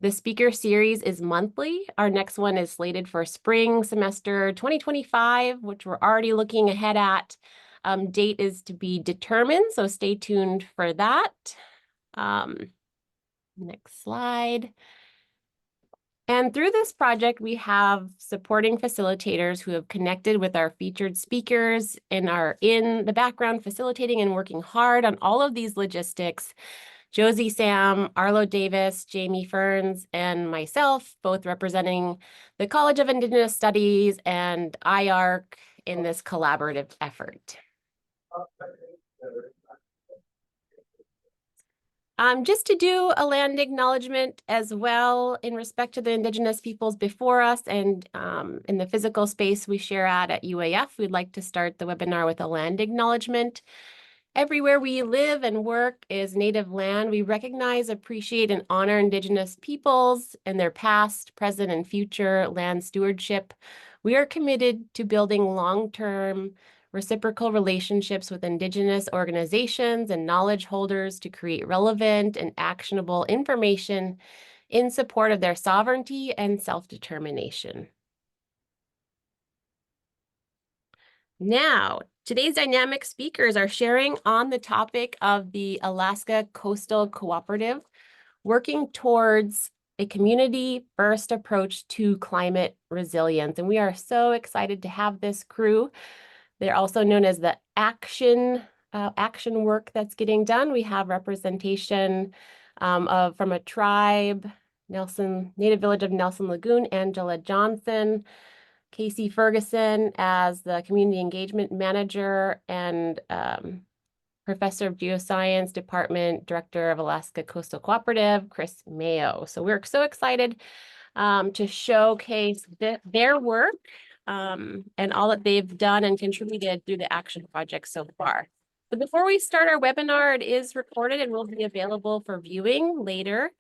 The speaker series is monthly. Our next one is slated for spring semester 2025, which we're already looking ahead at. Date is to be determined, so stay tuned for that. Next slide. And through this project, we have supporting facilitators who have connected with our featured speakers and are in the background facilitating and working hard on all of these logistics. Josie Sam, Arlo Davis, Jamie Ferns, and myself, both representing the College of Indigenous Studies and IARC in this collaborative effort. Just to do a land acknowledgement as well in respect to the Indigenous peoples before us and in the physical space we share at UAF, we'd like to start the webinar with a land acknowledgement. Everywhere we live and work is Native land. We recognize, appreciate, and honor Indigenous peoples and their past, present, and future land stewardship. We are committed to building long-term reciprocal relationships with Indigenous organizations and knowledge holders to create relevant and actionable information in support of their sovereignty and self-determination. Now, today's dynamic speakers are sharing on the topic of the Alaska Coastal Cooperative, working towards a community-first approach to climate resilience. And we are so excited to have this crew. They're also known as the action work that's getting done. We have representation from a tribe, Native Village of Nelson Lagoon, Angela Johnson, Casey Ferguson as the Community Engagement Manager, and Professor of Geoscience, Department Director of Alaska Coastal Cooperative, Chris Maio. So we're so excited to showcase their work and all that they've done and contributed through the action project so far. But before we start our webinar, it is recorded and will be available for viewing later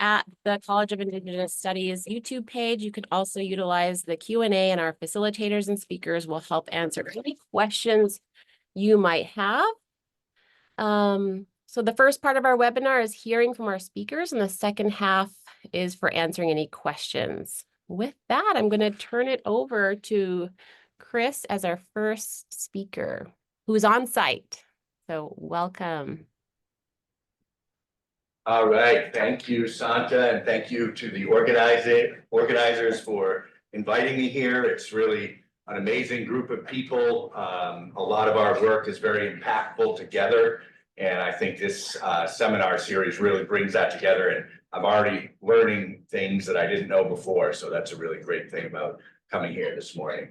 at the College of Indigenous Studies YouTube page. You can also utilize the Q&A, and our facilitators and speakers will help answer any questions you might have. So the first part of our webinar is hearing from our speakers, and the second half is for answering any questions. With that, I'm going to turn it over to Chris as our first speaker, who's on site. So welcome. All right, thank you, Santa, and thank you to the organizers for inviting me here. It's really an amazing group of people. A lot of our work is very impactful together, and I think this seminar series really brings that together, and I'm already learning things that I didn't know before, so that's a really great thing about coming here this morning.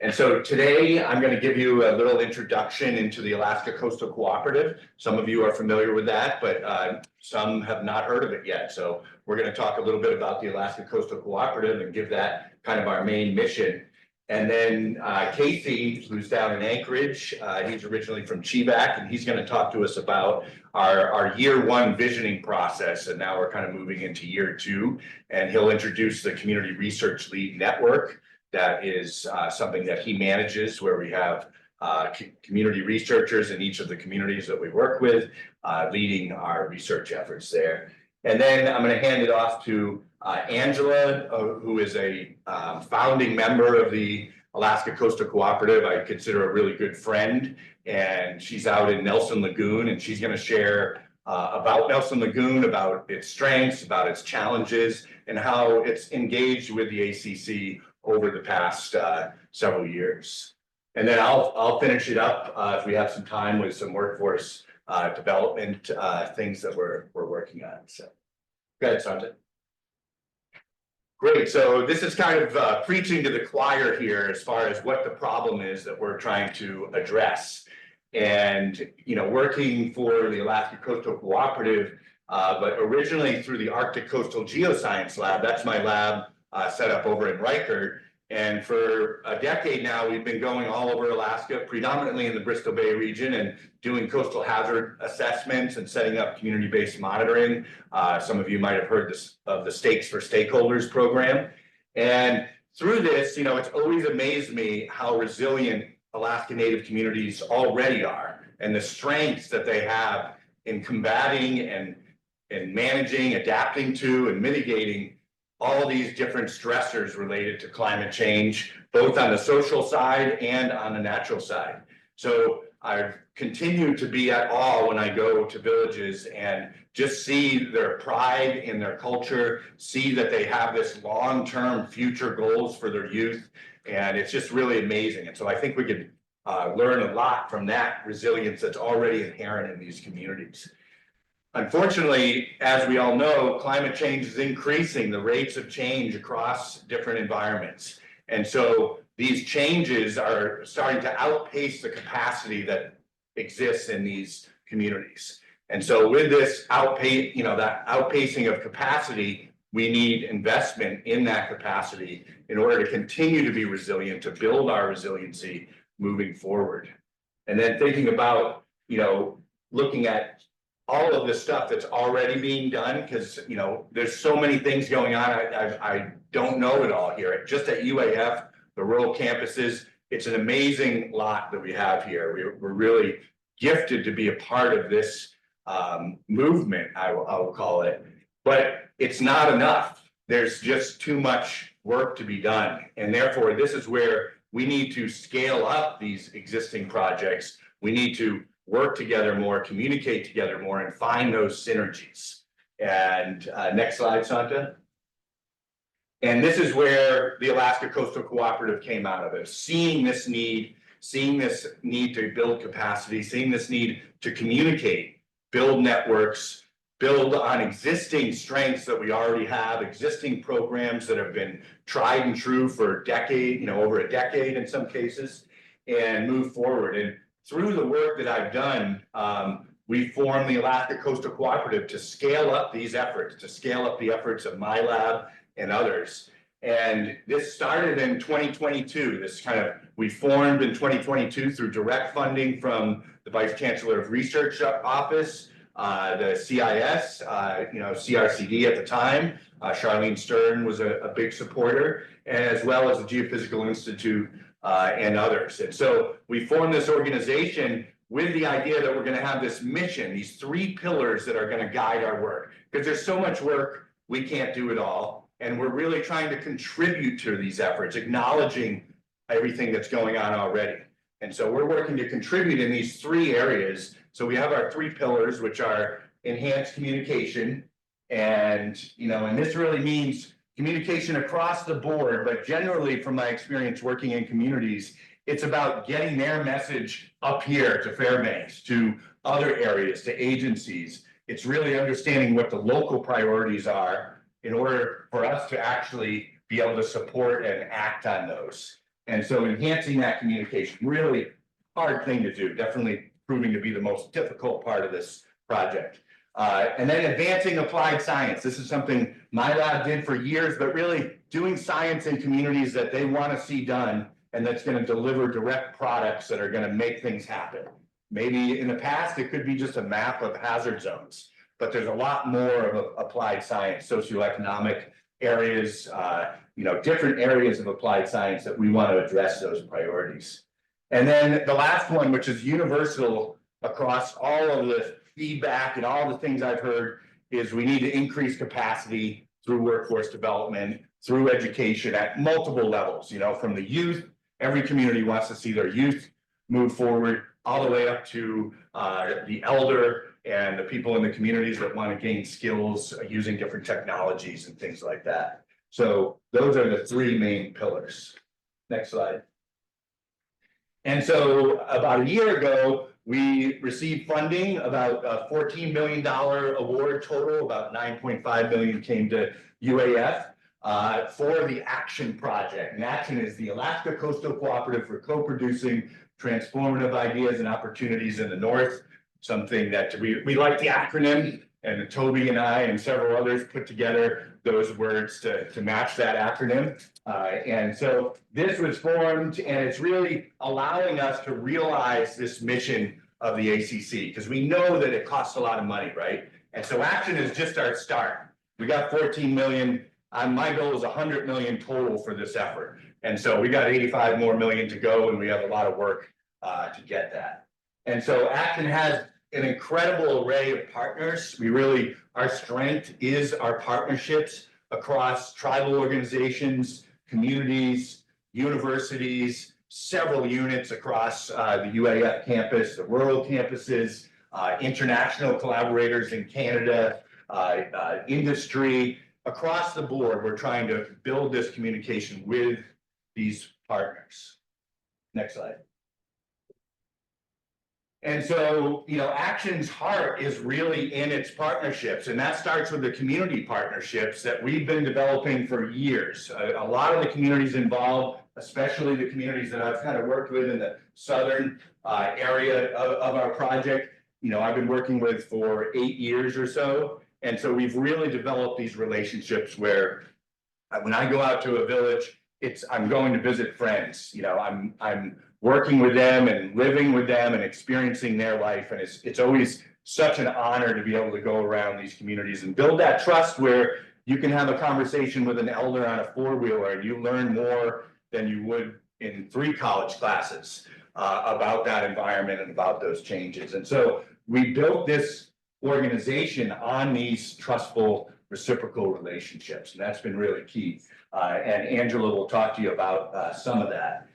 And so today I'm going to give you a little introduction into the Alaska Coastal Cooperative. Some of you are familiar with that, but some have not heard of it yet. So we're going to talk a little bit about the Alaska Coastal Cooperative and give that kind of our main mission. And then Casey, who's down in Anchorage, he's originally from Chivac, and he's going to talk to us about our year one visioning process. And now we're kind of moving into year two, and he'll introduce the Community Research Lead Network. That is something that he manages, where we have community researchers in each of the communities that we work with, leading our research efforts there. And then I'm going to hand it off to Angela, who is a founding member of the Alaska Coastal Cooperative. I consider a really good friend, and she's out in Nelson Lagoon, and she's going to share about Nelson Lagoon, about its strengths, about its challenges, and how it's engaged with the ACC over the past several years. And then I'll finish it up if we have some time with some workforce development things that we're working on. So go ahead, Sanjay. Great. So this is kind of preaching to the choir here as far as what the problem is that we're trying to address. And, you know, working for the Alaska Coastal Cooperative, but originally through the Arctic Coastal Geoscience Lab. That's my lab set up over in Reichert. And for a decade now, we've been going all over Alaska, predominantly in the Bristol Bay region, and doing coastal hazard assessments and setting up community-based monitoring. Some of you might have heard of the Stakes for Stakeholders program. And through this, you know, it's always amazed me how resilient Alaska Native communities already are, and the strengths that they have in combating and and managing, adapting to, and mitigating all these different stressors related to climate change, both on the social side and on the natural side. So I continue to be at awe when I go to villages and just see their pride in their culture, see that they have this long-term future goals for their youth, and it's just really amazing. And so I think we could learn a lot from that resilience that's already inherent in these communities. Unfortunately, as we all know, climate change is increasing the rates of change across different environments. And so these changes are starting to outpace the capacity that exists in these communities. And so with this that outpacing of capacity, we need investment in that capacity in order to continue to be resilient, to build our resiliency moving forward. And then thinking about, looking at all of the stuff that's already being done, because there's so many things going on. I don't know it all here. Just at UAF, the rural campuses, it's an amazing lot that we have here. We're really gifted to be a part of this movement, I will call it, but it's not enough. There's just too much work to be done, and therefore this is where we need to scale up these existing projects. We need to work together more, communicate together more, and find those synergies. And next slide, Santa. And this is where the Alaska Coastal Cooperative came out of it, seeing this need to build capacity, seeing this need to communicate, build networks, build on existing strengths that we already have, existing programs that have been tried and true for a decade, over a decade in some cases, and move forward. And through the work that I've done, we formed the Alaska Coastal Cooperative to scale up these efforts, to scale up the efforts of my lab and others. And this started in 2022. We formed in 2022 through direct funding from the Vice Chancellor of Research Office, the CIS, CRCD at the time. Charlene Stern was a big supporter, as well as the Geophysical Institute and others. And so we formed this organization with the idea that we're going to have this mission, these 3 pillars that are going to guide our work, because there's so much work, we can't do it all. And we're really trying to contribute to these efforts, acknowledging everything that's going on already. And so we're working to contribute in these 3 areas. So we have our 3 pillars, which are enhanced communication. And this really means communication across the board, but generally from my experience working in communities, it's about getting their message up here to Fairbanks, to other areas, to agencies. It's really understanding what the local priorities are in order for us to actually be able to support and act on those. And so enhancing that communication, really hard thing to do, definitely proving to be the most difficult part of this project. And then advancing applied science. This is something my lab did for years, but really doing science in communities that they want to see done and that's going to deliver direct products that are going to make things happen. Maybe in the past, it could be just a map of hazard zones, but there's a lot more of applied science, socioeconomic areas, different areas of applied science that we want to address those priorities. And then the last one, which is universal across all of the feedback and all the things I've heard, is we need to increase capacity through workforce development, through education at multiple levels, from the youth. Every community wants to see their youth move forward, all the way up to the elder and the people in the communities that want to gain skills using different technologies and things like that. So those are the 3 main pillars. Next slide. And so about a year ago, we received funding, about a $14 million award total, about $9.5 million came to UAF for the ACTION project. And ACTION is the Alaska Coastal Cooperative for Co-Producing Transformative Ideas and Opportunities in the North, something that we like the acronym, and Toby and I and several others put together those words to match that acronym. And so this was formed, and it's really allowing us to realize this mission of the ACC, because we know that it costs a lot of money, right? And so ACTION is just our start. We got 14 million. My goal is 100 million total for this effort. And so we got 85 more million to go, and we have a lot of work to get that. And so ACTION has an incredible array of partners. Our strength is our partnerships across tribal organizations, communities, universities, several units across the UAF campus, the rural campuses, international collaborators in Canada, industry. Across the board, we're trying to build this communication with these partners. Next slide. And so, Action's heart is really in its partnerships, and that starts with the community partnerships that we've been developing for years. A lot of the communities involved, especially the communities that I've kind of worked with in the southern area of our project, I've been working with for 8 years or so. And so we've really developed these relationships where when I go out to a village, I'm going to visit friends. I'm working with them and living with them and experiencing their life. And it's always such an honor to be able to go around these communities and build that trust where you can have a conversation with an elder on a four-wheeler and you learn more than you would in 3 college classes about that environment and about those changes. And so we built this organization on these trustful reciprocal relationships, and that's been really key. And Angela will talk to you about some of that.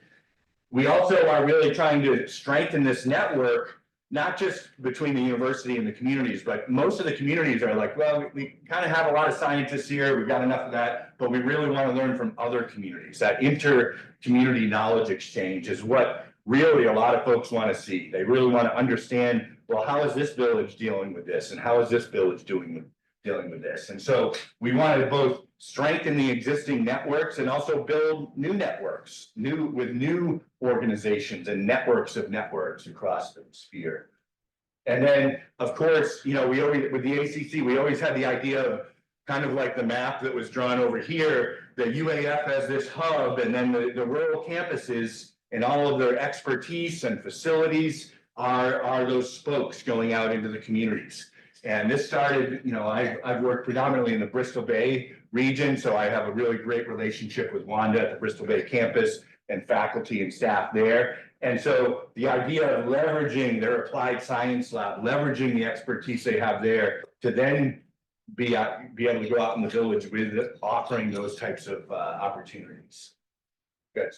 We also are really trying to strengthen this network, not just between the university and the communities, but most of the communities are like, well, we kind of have a lot of scientists here, we've got enough of that, but we really want to learn from other communities. That inter-community knowledge exchange is what really a lot of folks want to see. They really want to understand, well, how is this village dealing with this? And how is this village dealing with this? And so we want to both strengthen the existing networks and also build new networks, with new organizations and networks of networks across the sphere. And then, of course, we always, with the ACC, we always had the idea of kind of like the map that was drawn over here, the UAF as this hub, and then the rural campuses and all of their expertise and facilities are those spokes going out into the communities. And this started, I've worked predominantly in the Bristol Bay region, so I have a really great relationship with Wanda at the Bristol Bay campus and faculty and staff there. And so the idea of leveraging their applied science lab, leveraging the expertise they have there to then be able to go out in the village with offering those types of opportunities. Good.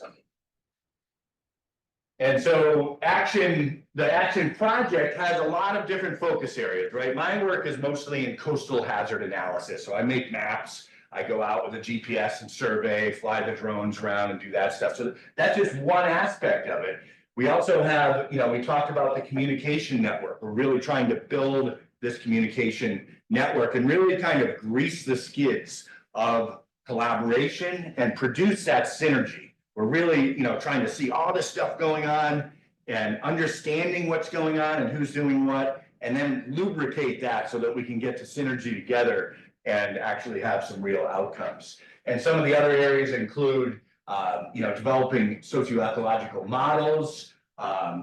And so the Action project has a lot of different focus areas, right? My work is mostly in coastal hazard analysis. So I make maps, I go out with a GPS and survey, fly the drones around and do that stuff. So that's just one aspect of it. We also have, we talked about the communication network. We're really trying to build this communication network and really kind of grease the skids of collaboration and produce that synergy. We're really, trying to see all this stuff going on and understanding what's going on and who's doing what, and then lubricate that so that we can get to synergy together and actually have some real outcomes. And some of the other areas include, developing socio-ecological models,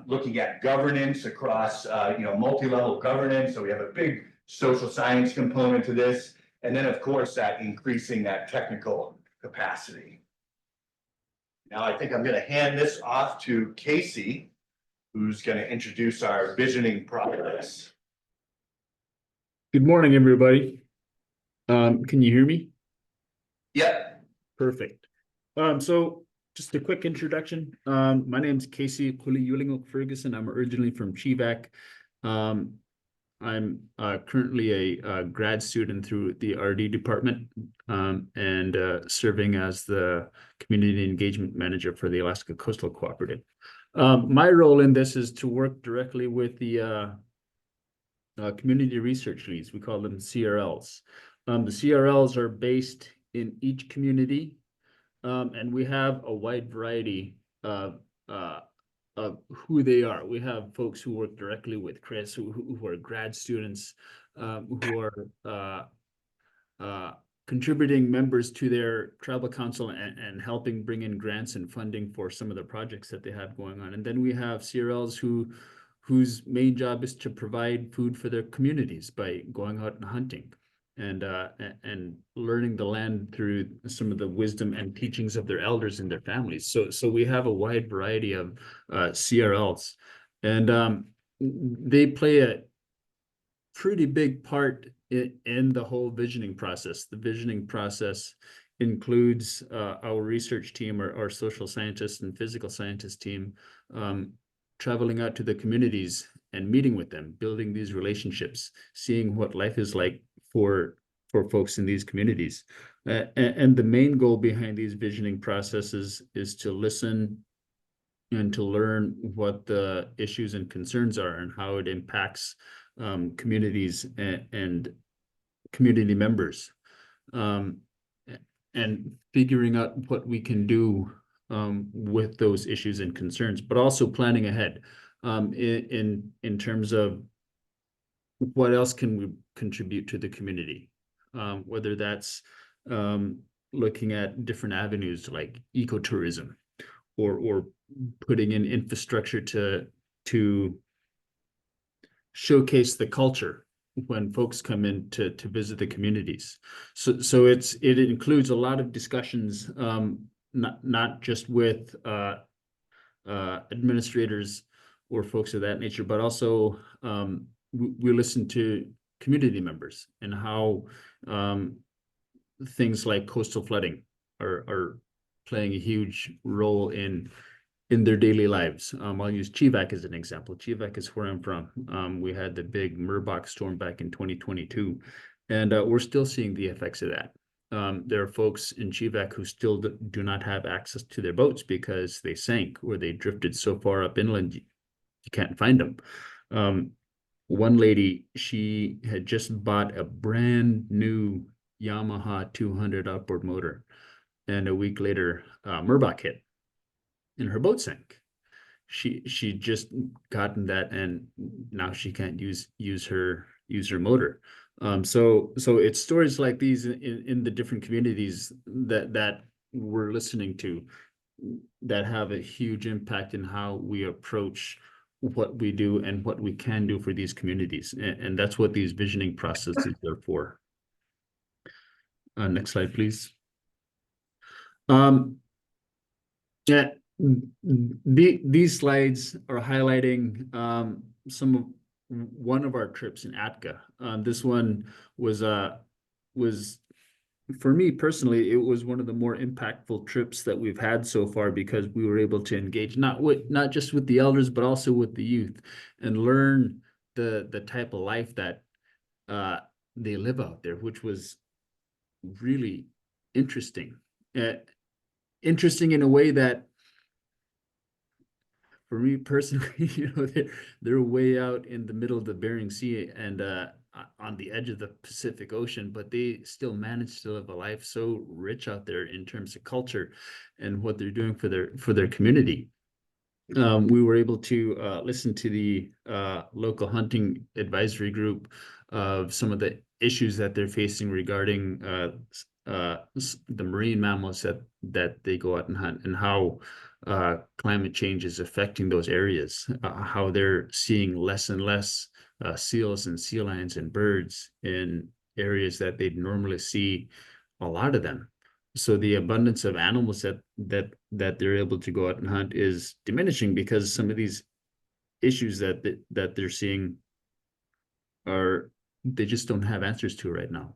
looking at governance across, multi-level governance. So we have a big social science component to this. And then, of course, that increasing that technical capacity. Now, I think I'm going to hand this off to Casey, who's going to introduce our visioning process. Good morning, everybody. Can you hear me? Yep. Perfect. So just a quick introduction. My name is Casey Ferguson. I'm originally from Chivac. I'm currently a grad student through the RD department and serving as the community engagement manager for the Alaska Coastal Cooperative. My role in this is to work directly with the community research leads. We call them CRLs. The CRLs are based in each community, and we have a wide variety of who they are. We have folks who work directly with Chris, who are grad students, who are contributing members to their tribal council and helping bring in grants and funding for some of the projects that they have going on. And then we have CRLs whose main job is to provide food for their communities by going out and hunting and learning the land through some of the wisdom and teachings of their elders and their families. So we have a wide variety of CRLs, and they play pretty big part in the whole visioning process. The visioning process includes our research team, our social scientists and physical scientist team, traveling out to the communities and meeting with them, building these relationships, seeing what life is like for folks in these communities. And the main goal behind these visioning processes is to listen and to learn what the issues and concerns are and how it impacts communities and community members, and figuring out what we can do with those issues and concerns, but also planning ahead in terms of what else can we contribute to the community, whether that's looking at different avenues like ecotourism, or putting in infrastructure to showcase the culture when folks come in to visit the communities. So it includes a lot of discussions, not just with administrators or folks of that nature, but also we listen to community members and how things like coastal flooding are playing a huge role in their daily lives. I'll use Chivac as an example. Chivac is where I'm from. We had the big Merbok storm back in 2022, and we're still seeing the effects of that. There are folks in Chivac who still do not have access to their boats because they sank or they drifted so far up inland you can't find them. One lady, she had just bought a brand new Yamaha 200 outboard motor, and a week later, Merbok hit, and her boat sank. She just gotten that, and now she can't use her motor. So it's stories like these in the different communities that we're listening to that have a huge impact in how we approach what we do and what we can do for these communities, and that's what these visioning processes are for. Next slide, please. Yeah, these slides are highlighting one of our trips in Atka. This one was for me personally, it was one of the more impactful trips that we've had so far, because we were able to engage not just with the elders, but also with the youth, and learn the type of life that they live out there, which was really interesting. Interesting in a way that, for me personally, they're way out in the middle of the Bering Sea and on the edge of the Pacific Ocean, but they still manage to live a life so rich out there in terms of culture and what they're doing for their community. We were able to listen to the local hunting advisory group of some of the issues that they're facing regarding the marine mammals that they go out and hunt, and how climate change is affecting those areas, how they're seeing less and less seals and sea lions and birds in areas that they'd normally see a lot of them. So the abundance of animals that they're able to go out and hunt is diminishing, because some of these issues that they're seeing they just don't have answers to right now.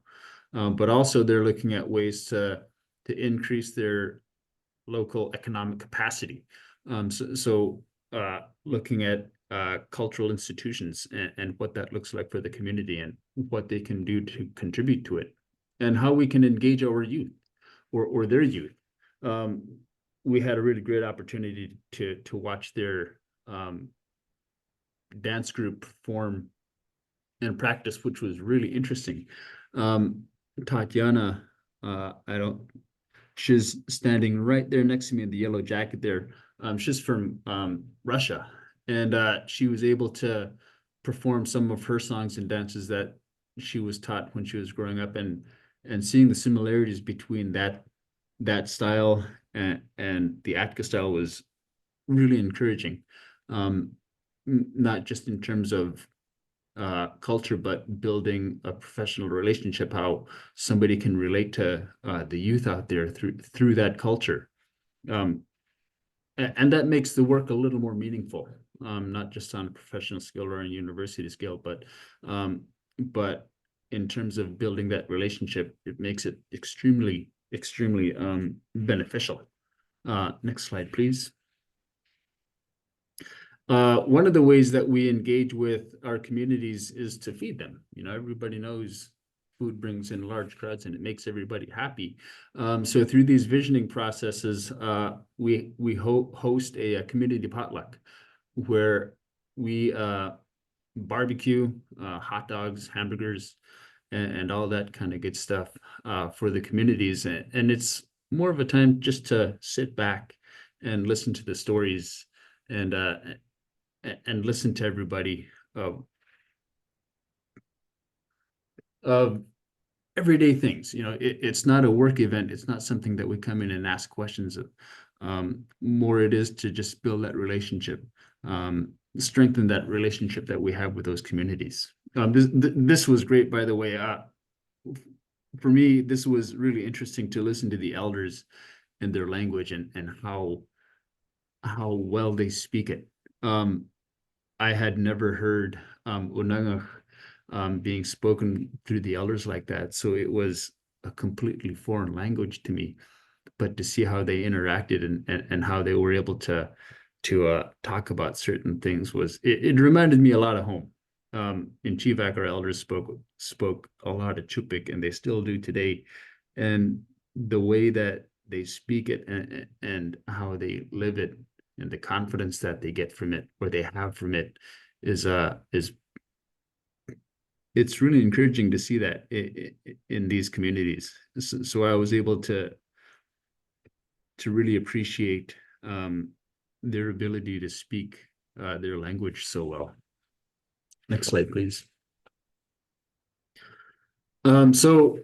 But also they're looking at ways to increase their local economic capacity. So looking at cultural institutions and what that looks like for the community, and what they can do to contribute to it, and how we can engage our youth or their youth. We had a really great opportunity to watch their dance group perform and practice, which was really interesting. Tatiana, she's standing right there next to me in the yellow jacket there. She's from Russia, and she was able to perform some of her songs and dances that she was taught when she was growing up, and seeing the similarities between that style and the Atka style was really encouraging. Not just in terms of culture, but building a professional relationship, how somebody can relate to the youth out there through that culture. And that makes the work a little more meaningful, not just on a professional scale or on a university scale, but but in terms of building that relationship, it makes it extremely, extremely beneficial. Next slide, please. One of the ways that we engage with our communities is to feed them. You know, everybody knows food brings in large crowds and it makes everybody happy. So through these visioning processes, we host a community potluck where we barbecue, hot dogs, hamburgers, and all that kind of good stuff for the communities. And it's more of a time just to sit back and listen to the stories and listen to everybody of everyday things. You know, it's not a work event. It's not something that we come in and ask questions of. More it is to just build that relationship, strengthen that relationship that we have with those communities. This was great, by the way. For me, this was really interesting to listen to the elders and their language and how well they speak it. I had never heard Unangach being spoken through the elders like that. So it was a completely foreign language to me. But to see how they interacted and how they were able to talk about certain things it reminded me a lot of home. In Chivac, our elders spoke a lot of Chupik, and they still do today. And the way that they speak it and how they live it and the confidence that they get from it or they have from it is it's really encouraging to see that in these communities. So I was able to really appreciate their ability to speak their language so well. Next slide, please. So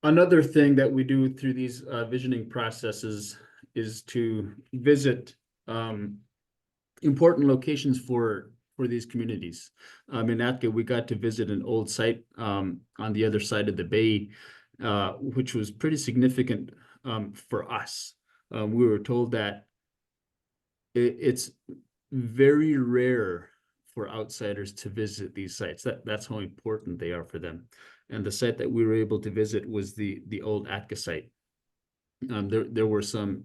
another thing that we do through these visioning processes is to visit important locations for these communities. In Atka, we got to visit an old site on the other side of the bay, which was pretty significant for us. We were told that it's very rare for outsiders to visit these sites. That's how important they are for them. And the site that we were able to visit was the old Atka site. There were some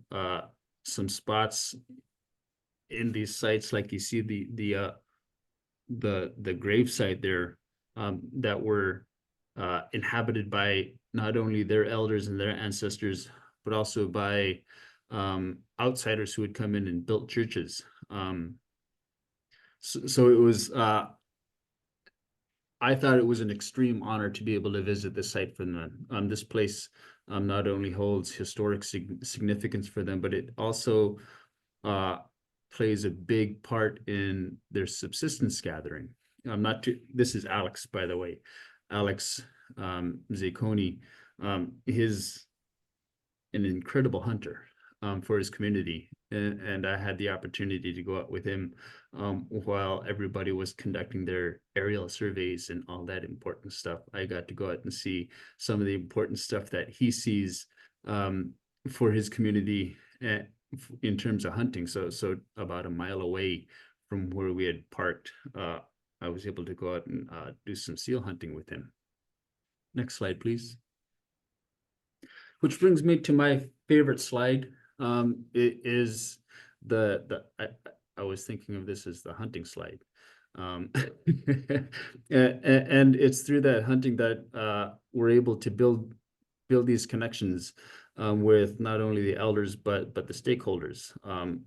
spots in these sites, like you see the grave site there, that were inhabited by not only their elders and their ancestors, but also by outsiders who had come in and built churches. So it was, I thought it was an extreme honor to be able to visit this site for them. This place not only holds historic significance for them, but it also plays a big part in their subsistence gathering. This is Alex, by the way. Alex Zacconi, he's an incredible hunter for his community. And I had the opportunity to go out with him while everybody was conducting their aerial surveys and all that important stuff. I got to go out and see some of the important stuff that he sees for his community in terms of hunting. So about a mile away from where we had parked, I was able to go out and do some seal hunting with him. Next slide, please. Which brings me to my favorite slide. It is I was thinking of this as the hunting slide. And it's through that hunting that we're able to build these connections with not only the elders, but the stakeholders,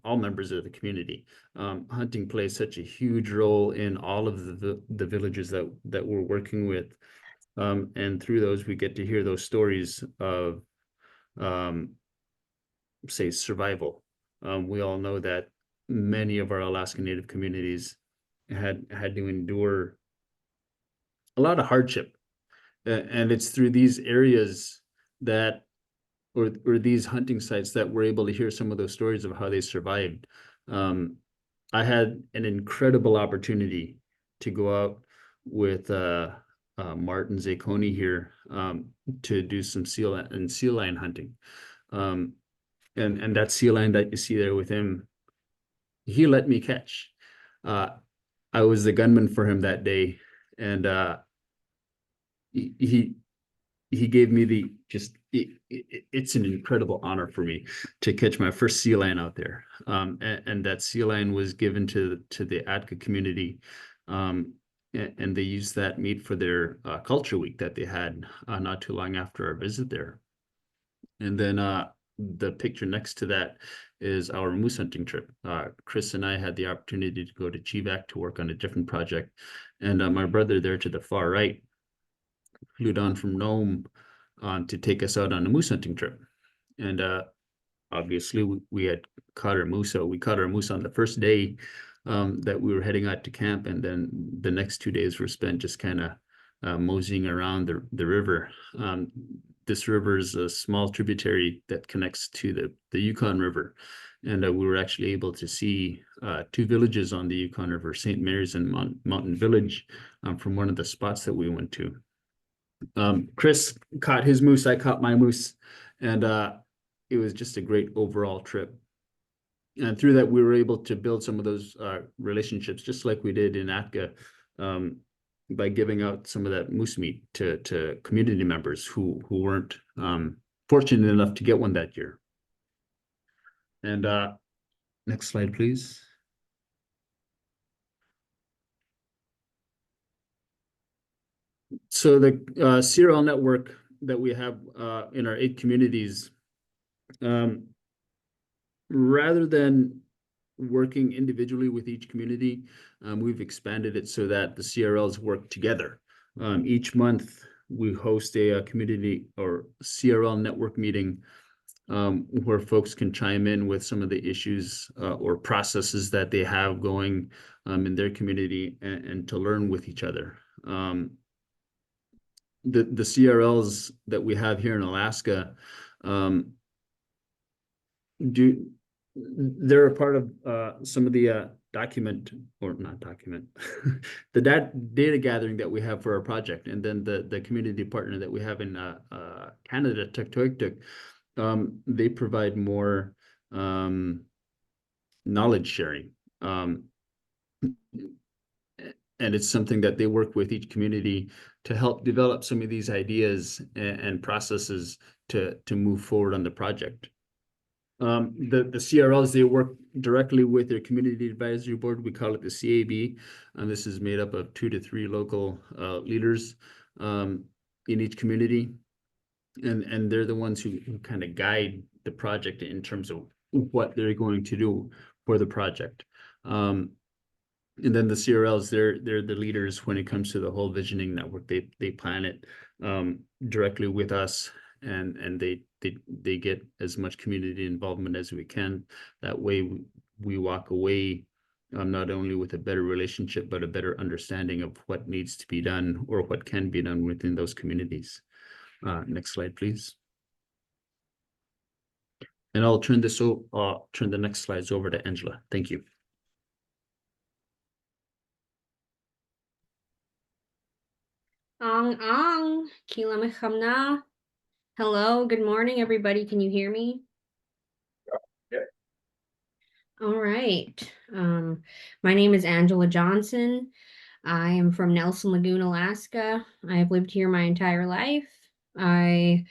all members of the community. Hunting plays such a huge role in all of the villages that we're working with. And through those, we get to hear those stories of say survival. We all know that many of our Alaska Native communities had to endure a lot of hardship, and it's through these areas that, or these hunting sites, that we're able to hear some of those stories of how they survived. I had an incredible opportunity to go out with Martin Zacconi here to do some sea lion hunting. And that sea lion that you see there with him, he let me catch. I was the gunman for him that day, and he gave me it's an incredible honor for me to catch my first sea lion out there. And that sea lion was given to the ATCA community. And they used that meat for their culture week that they had not too long after our visit there. And then the picture next to that is our moose hunting trip. Chris and I had the opportunity to go to GVAC to work on a different project. And my brother there to the far right flew down from Nome to take us out on a moose hunting trip. And obviously we had caught our moose. So we caught our moose on the first day that we were heading out to camp. And then the next 2 days were spent just kind of moseying around the river. This river is a small tributary that connects to the Yukon River. And we were actually able to see 2 villages on the Yukon River, St. Mary's and Mountain Village, from one of the spots that we went to. Chris caught his moose, I caught my moose, and it was just a great overall trip. And through that, we were able to build some of those relationships, just like we did in ATCA, by giving out some of that moose meat to community members who weren't fortunate enough to get one that year. And next slide, please. So the CRL network that we have in our 8 communities, rather than working individually with each community, we've expanded it so that the CRLs work together. Each month we host a community or CRL network meeting where folks can chime in with some of the issues or processes that they have going in their community and to learn with each other. The CRLs that we have here in Alaska, they're a part of some of the the data gathering that we have for our project, and then the community partner that we have in Canada, Tuktoyaktuk, they provide more knowledge sharing. And it's something that they work with each community to help develop some of these ideas and processes to move forward on the project. The CRLs, they work directly with their community advisory board. We call it the CAB, and this is made up of 2 to 3 local leaders in each community, and they're the ones who kind of guide the project in terms of what they're going to do for the project. And then the CRLs, they're the leaders when it comes to the whole visioning network. They plan it directly with us, and they get as much community involvement as we can. That way we walk away not only with a better relationship, but a better understanding of what needs to be done or what can be done within those communities. Next slide, please. And I'll turn the next slides over to Angela. Thank you. Hello, good morning, everybody. Can you hear me? Yeah. All right. My name is Angela Johnson. I am from Nelson Lagoon, Alaska. I have lived here my entire life. I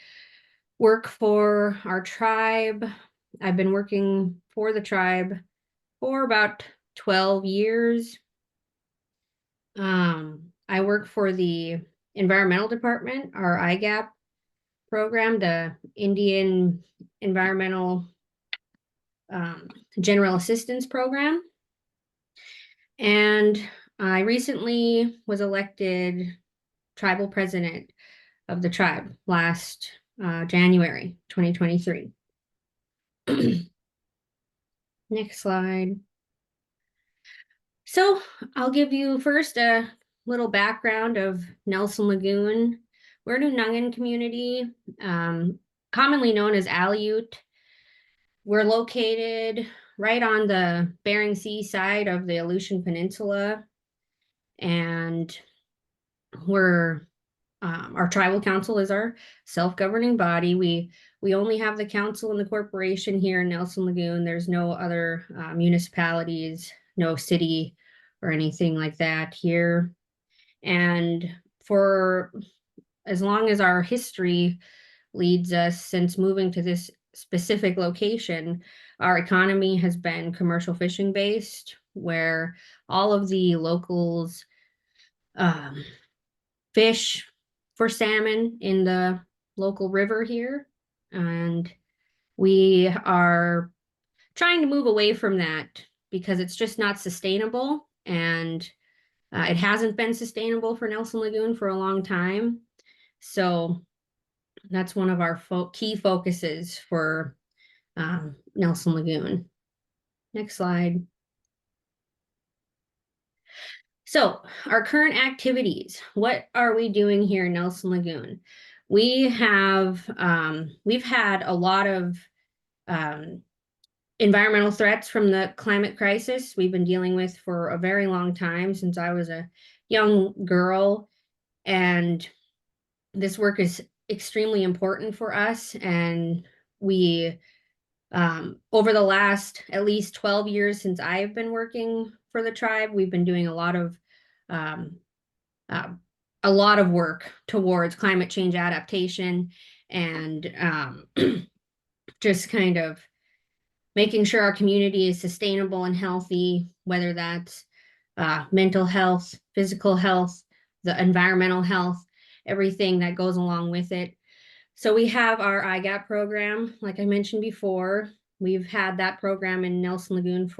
work for our tribe. I've been working for the tribe for about 12 years. I work for the environmental department, our IGAP program, the Indian Environmental General Assistance Program. And I recently was elected tribal president of the tribe last January 2023. Next slide. So I'll give you first a little background of Nelson Lagoon. We're a Nunangan community, commonly known as Aleut. We're located right on the Bering Sea side of the Aleutian Peninsula, and our tribal council is our self-governing body. We only have the council and the corporation here in Nelson Lagoon. There's no other municipalities, no city or anything like that here. And for as long as our history leads us since moving to this specific location, our economy has been commercial fishing based, where all of the locals fish for salmon in the local river here. And we are trying to move away from that because it's just not sustainable. And it hasn't been sustainable for Nelson Lagoon for a long time. So that's one of our key focuses for Nelson Lagoon. Next slide. So our current activities, what are we doing here in Nelson Lagoon? We've had a lot of environmental threats from the climate crisis we've been dealing with for a very long time, since I was a young girl. And this work is extremely important for us. And we, over the last at least 12 years since I've been working for the tribe, we've been doing a lot of work towards climate change adaptation and just kind of making sure our community is sustainable and healthy, whether that's mental health, physical health, the environmental health, everything that goes along with it. So we have our IGAP program, like I mentioned before. We've had that program in Nelson Lagoon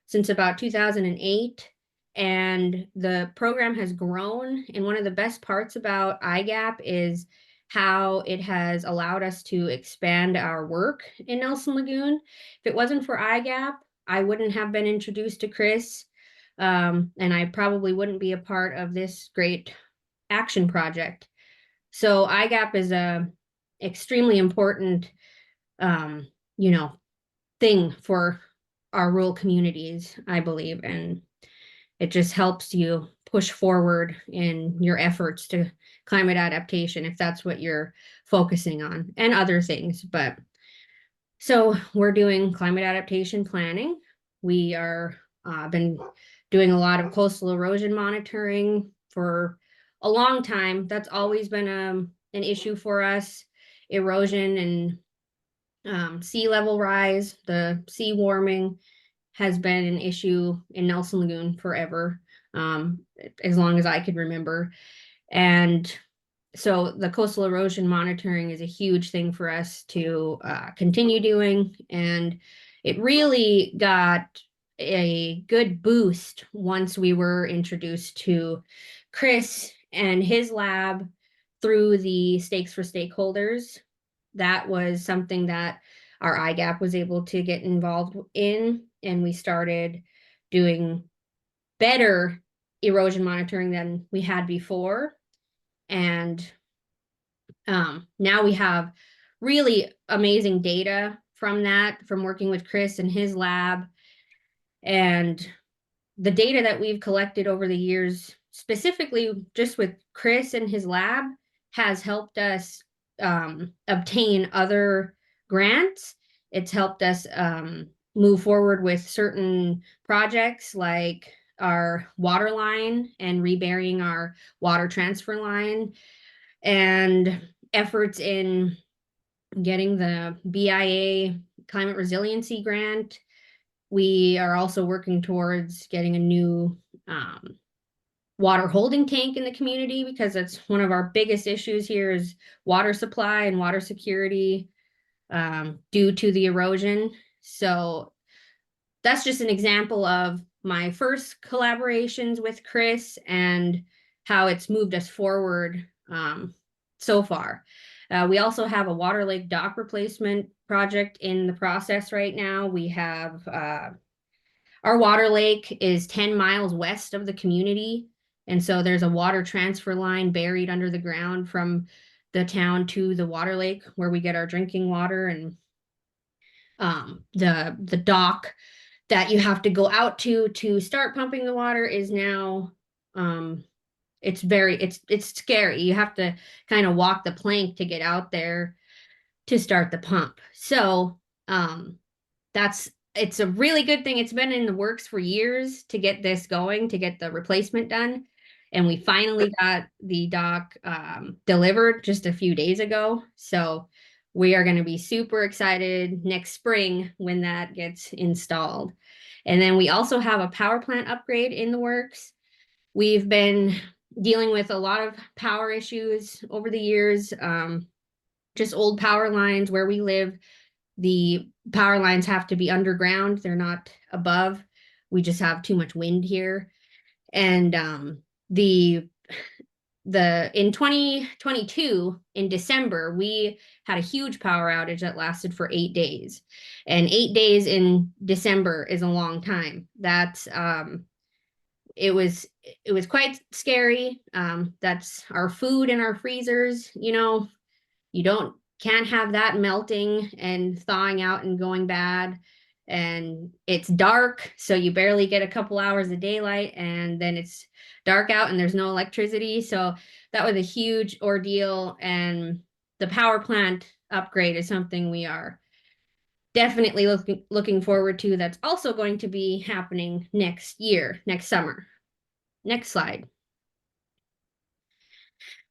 since about 2008. And the program has grown. And one of the best parts about IGAP is how it has allowed us to expand our work in Nelson Lagoon. If it wasn't for IGAP, I wouldn't have been introduced to Chris. And I probably wouldn't be a part of this great action project. So IGAP is a extremely important, thing for our rural communities, I believe, and it just helps you push forward in your efforts to climate adaptation, if that's what you're focusing on, and other things. But so we're doing climate adaptation planning. We are been doing a lot of coastal erosion monitoring for a long time. That's always been an issue for us. Erosion and sea level rise, the sea warming has been an issue in Nelson Lagoon forever, as long as I could remember. And so the coastal erosion monitoring is a huge thing for us to continue doing. And it really got a good boost once we were introduced to Chris and his lab through the Stakes for Stakeholders. That was something that our IGAP was able to get involved in, and we started doing better erosion monitoring than we had before. And now we have really amazing data from working with Chris and his lab. And the data that we've collected over the years, specifically just with Chris and his lab, has helped us obtain other grants. It's helped us move forward with certain projects like our water line and reburying our water transfer line, and efforts in getting the BIA climate resiliency grant. We are also working towards getting a new water holding tank in the community, because that's one of our biggest issues here is water supply and water security due to the erosion. So that's just an example of my first collaborations with Chris and how it's moved us forward so far. We also have a water lake dock replacement project in the process right now. We have our water lake is 10 miles west of the community. And so there's a water transfer line buried under the ground from the town to the water lake where we get our drinking water. And the dock that you have to go out to start pumping the water is now it's scary. You have to kind of walk the plank to get out there to start the pump. So it's a really good thing. It's been in the works for years to get this going, to get the replacement done. and we finally got the dock delivered just a few days ago. So we are going to be super excited next spring when that gets installed. And then we also have a power plant upgrade in the works. We've been dealing with a lot of power issues over the years, just old power lines where we live. The power lines have to be underground. They're not above. We just have too much wind here. And the in 2022 in December, we had a huge power outage that lasted for 8 days. And 8 days in December is a long time. That's it was quite scary. That's our food in our freezers, you can't have that melting and thawing out and going bad. And it's dark, so you barely get a couple hours of daylight, and then it's dark out and there's no electricity. So that was a huge ordeal, and the power plant upgrade is something we are definitely looking forward to. That's also going to be happening next summer. Next slide.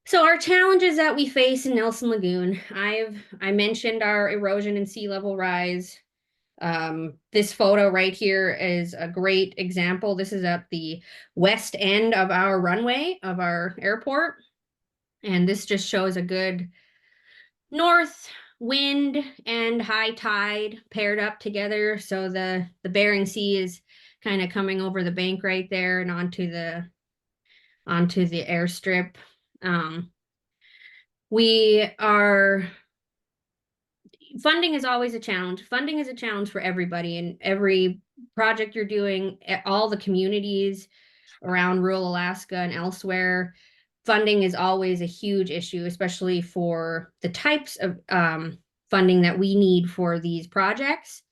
So our challenges that we face in Nelson Lagoon, I mentioned our erosion and sea level rise. This photo right here is a great example. This is at the west end of our runway of our airport. And this just shows a good north wind and high tide paired up together. So the Bering Sea is kind of coming over the bank right there and onto the airstrip. Funding is always a challenge. Funding is a challenge for everybody, and every project you're doing, all the communities around rural Alaska and elsewhere, funding is always a huge issue, especially for the types of funding that we need for these projects.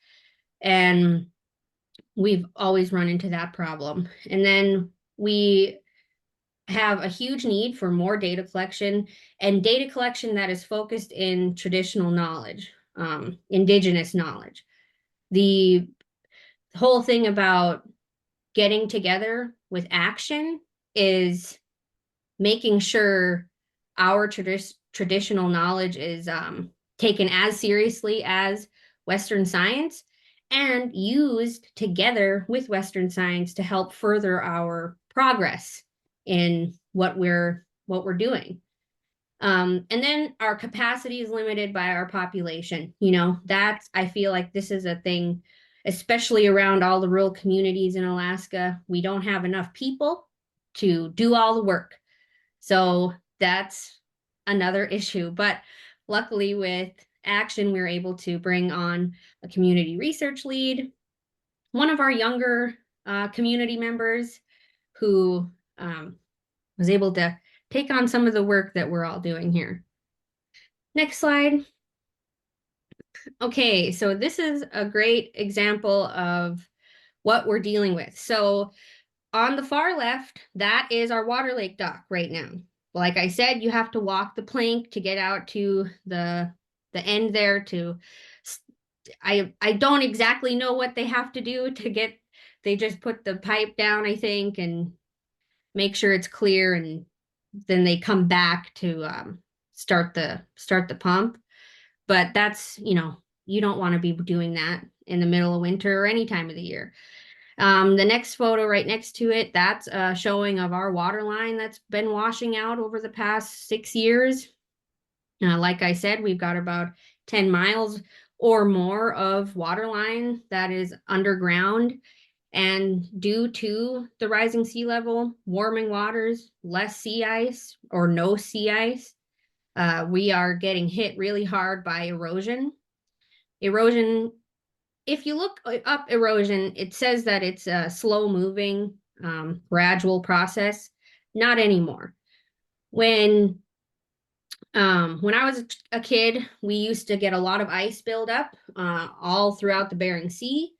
And we've always run into that problem. And then we have a huge need for more data collection, and data collection that is focused in traditional knowledge, indigenous knowledge. The whole thing about getting together with action is making sure our traditional knowledge is taken as seriously as Western science and used together with Western science to help further our progress in what we're doing. And then our capacity is limited by our population. I feel like this is a thing, especially around all the rural communities in Alaska. We don't have enough people to do all the work. So that's another issue. But luckily with Action, we were able to bring on a community research lead, one of our younger community members who was able to take on some of the work that we're all doing here. Next slide. Okay, so this is a great example of what we're dealing with. So on the far left, that is our water lake dock right now. Like I said, you have to walk the plank to get out to the end there. I don't exactly know what they have to do to get, they just put the pipe down, I think, and make sure it's clear, and then they come back to start the pump. But that's, you don't want to be doing that in the middle of winter or any time of the year. The next photo right next to it, that's a showing of our water line that's been washing out over the past 6 years. Like I said, we've got about 10 miles or more of water line that is underground. And due to the rising sea level, warming waters, less sea ice or no sea ice, we are getting hit really hard by erosion. Erosion, if you look up erosion, it says that it's a slow moving, gradual process. Not anymore. When I was a kid, we used to get a lot of ice buildup all throughout the Bering Sea.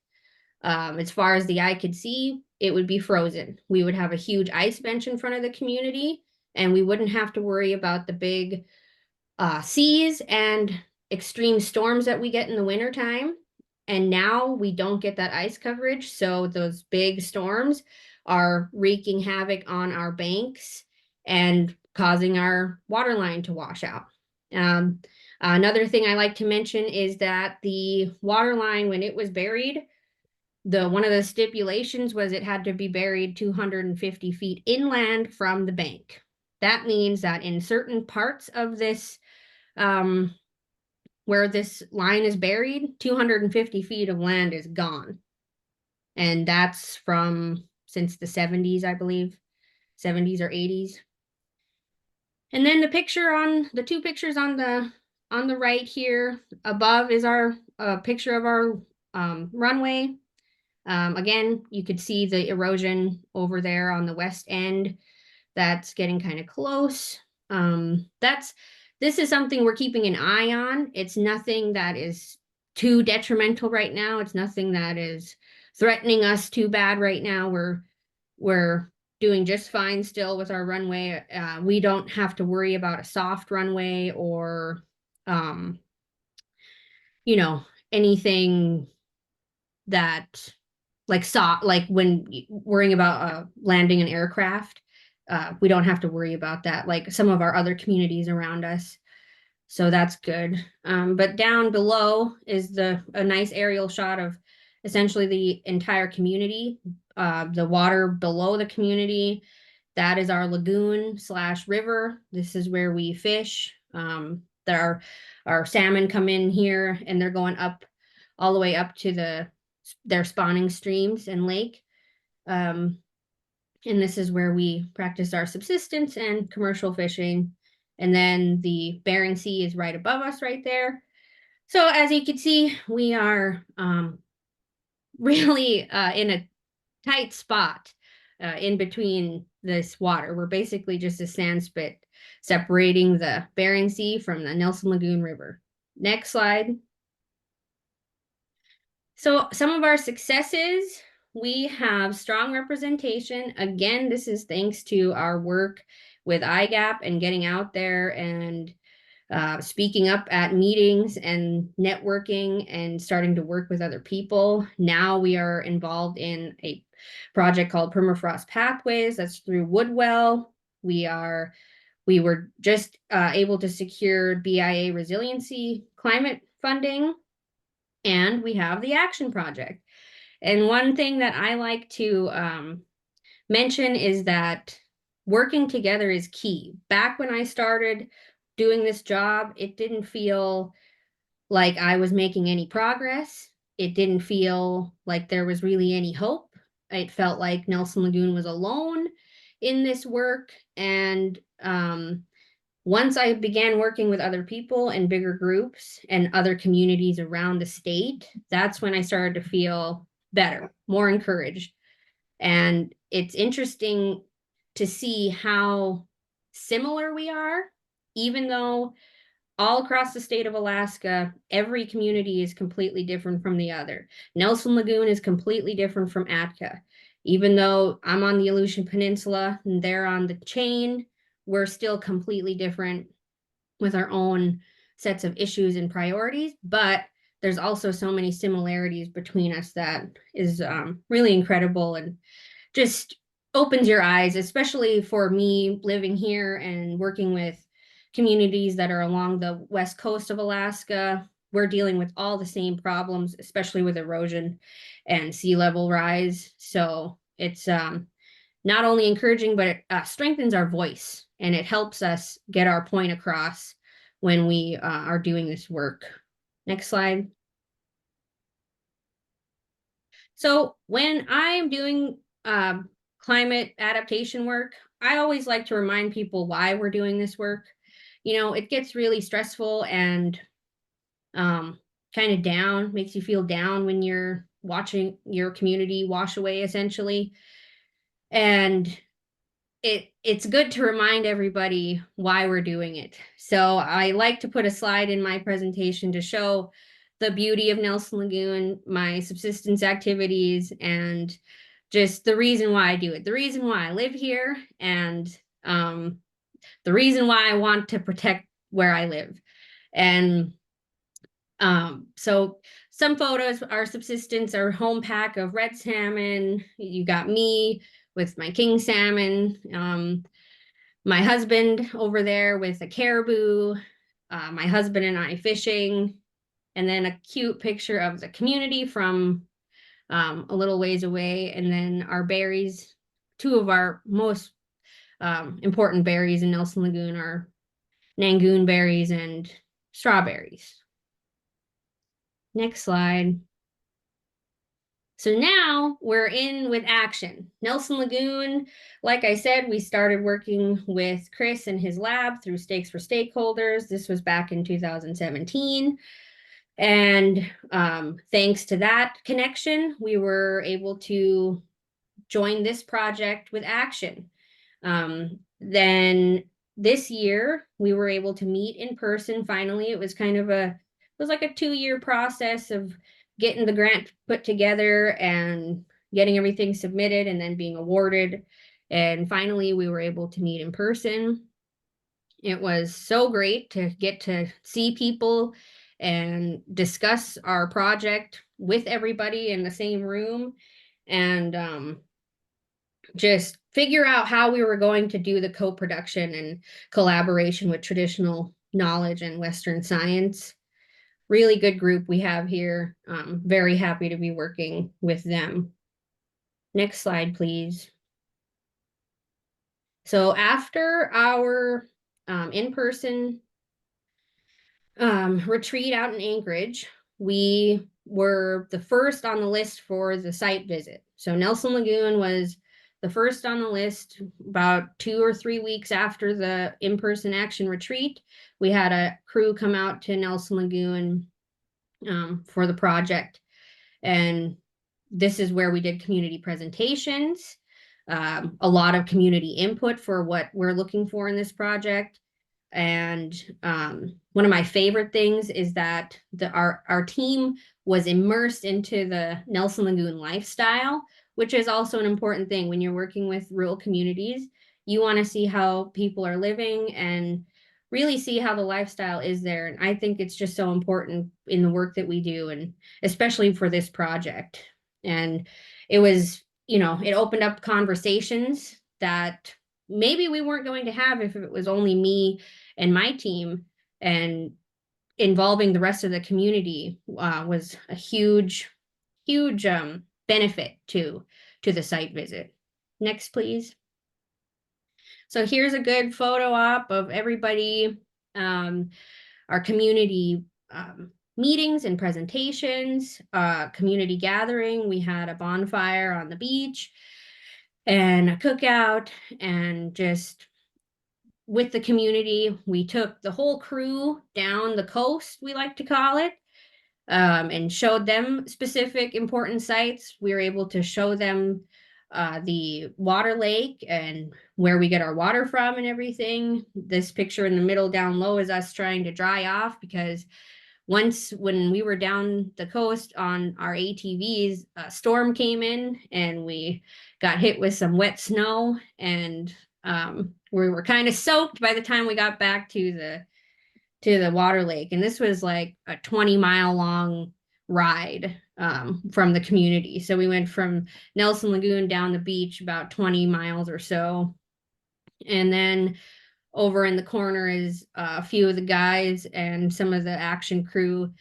As far as the eye could see, it would be frozen. We would have a huge ice bench in front of the community, and we wouldn't have to worry about the big seas and extreme storms that we get in the wintertime. And now we don't get that ice coverage. So those big storms are wreaking havoc on our banks and causing our water line to wash out. Another thing I like to mention is that the water line, when it was buried, one of the stipulations was it had to be buried 250 feet inland from the bank. That means that in certain parts of this, where this line is buried, 250 feet of land is gone. And that's from since the 70s, I believe, 70s or 80s. And then the two pictures on the right here above is our picture of our runway. Again, you could see the erosion over there on the west end. That's getting kind of close. This is something we're keeping an eye on. It's nothing that is too detrimental right now. It's nothing that is threatening us too bad right now. We're doing just fine still with our runway. We don't have to worry about a soft runway or, anything that like when worrying about landing an aircraft. We don't have to worry about that like some of our other communities around us. So that's good. But down below is a nice aerial shot of essentially the entire community. The water below the community, that is our lagoon/river. This is where we fish. Our salmon come in here and they're going up all the way up to their spawning streams and lake. And this is where we practice our subsistence and commercial fishing. And then the Bering Sea is right above us right there. So as you can see, we are really in a tight spot in between this water. We're basically just a sand spit separating the Bering Sea from the Nelson Lagoon River. Next slide. So some of our successes, we have strong representation. Again, this is thanks to our work with IGAP and getting out there and speaking up at meetings and networking and starting to work with other people. Now we are involved in a project called Permafrost Pathways. That's through Woodwell. We were just able to secure BIA resiliency climate funding, and we have the Action Project. And one thing that I like to mention is that working together is key. Back when I started doing this job, it didn't feel like I was making any progress. It didn't feel like there was really any hope. It felt like Nelson Lagoon was alone in this work. And once I began working with other people in bigger groups and other communities around the state, that's when I started to feel better, more encouraged. And it's interesting to see how similar we are, even though all across the state of Alaska, every community is completely different from the other. Nelson Lagoon is completely different from Atka. Even though I'm on the Aleutian Peninsula and they're on the chain, we're still completely different with our own sets of issues and priorities, but there's also so many similarities between us that is really incredible and just opens your eyes, especially for me living here and working with communities that are along the west coast of Alaska. We're dealing with all the same problems, especially with erosion and sea level rise. So it's not only encouraging, but it strengthens our voice and it helps us get our point across when we are doing this work. Next slide. So when I'm doing climate adaptation work, I always like to remind people why we're doing this work. It gets really stressful and kind of down, makes you feel down when you're watching your community wash away, essentially. And it's good to remind everybody why we're doing it. So I like to put a slide in my presentation to show the beauty of Nelson Lagoon, my subsistence activities, and just the reason why I do it, the reason why I live here, and the reason why I want to protect where I live. And so some photos, our subsistence, our home pack of red salmon. You got me with my king salmon, my husband over there with a caribou, my husband and I fishing, and then a cute picture of the community from a little ways away, and then our berries. Two of our most important berries in Nelson Lagoon are Nangoon berries and strawberries. Next slide. So now we're in with action. Nelson Lagoon, like I said, we started working with Chris and his lab through Stakes for Stakeholders. This was back in 2017. And thanks to that connection, we were able to join this project with action. Then this year, we were able to meet in person finally. It was like a 2-year process of getting the grant put together and getting everything submitted and then being awarded. And finally, we were able to meet in person. It was so great to get to see people and discuss our project with everybody in the same room, and just figure out how we were going to do the co-production and collaboration with traditional knowledge and Western science. Really good group we have here. Very happy to be working with them. Next slide, please. So after our in-person retreat out in Anchorage, we were the first on the list for the site visit. So Nelson Lagoon was the first on the list. About 2 or 3 weeks after the in-person action retreat, we had a crew come out to Nelson Lagoon for the project. And this is where we did community presentations, a lot of community input for what we're looking for in this project. And one of my favorite things is that our team was immersed into the Nelson Lagoon lifestyle, which is also an important thing when you're working with rural communities. You want to see how people are living and really see how the lifestyle is there. And I think it's just so important in the work that we do, and especially for this project. And it was, it opened up conversations that maybe we weren't going to have if it was only me and my team, and involving the rest of the community was a huge benefit to the site visit. Next, please. So here's a good photo op of everybody, our community meetings and presentations, community gathering. We had a bonfire on the beach and a cookout, and just with the community, we took the whole crew down the coast, we like to call it, and showed them specific important sites. We were able to show them the water lake and where we get our water from and everything. This picture in the middle down low is us trying to dry off, because once when we were down the coast on our ATVs, a storm came in and we got hit with some wet snow, and we were kind of soaked by the time we got back to the water lake. And this was like a 20-mile long ride from the community. So we went from Nelson Lagoon down the beach about 20 miles or so. And then over in the corner is a few of the guys and some of the action crew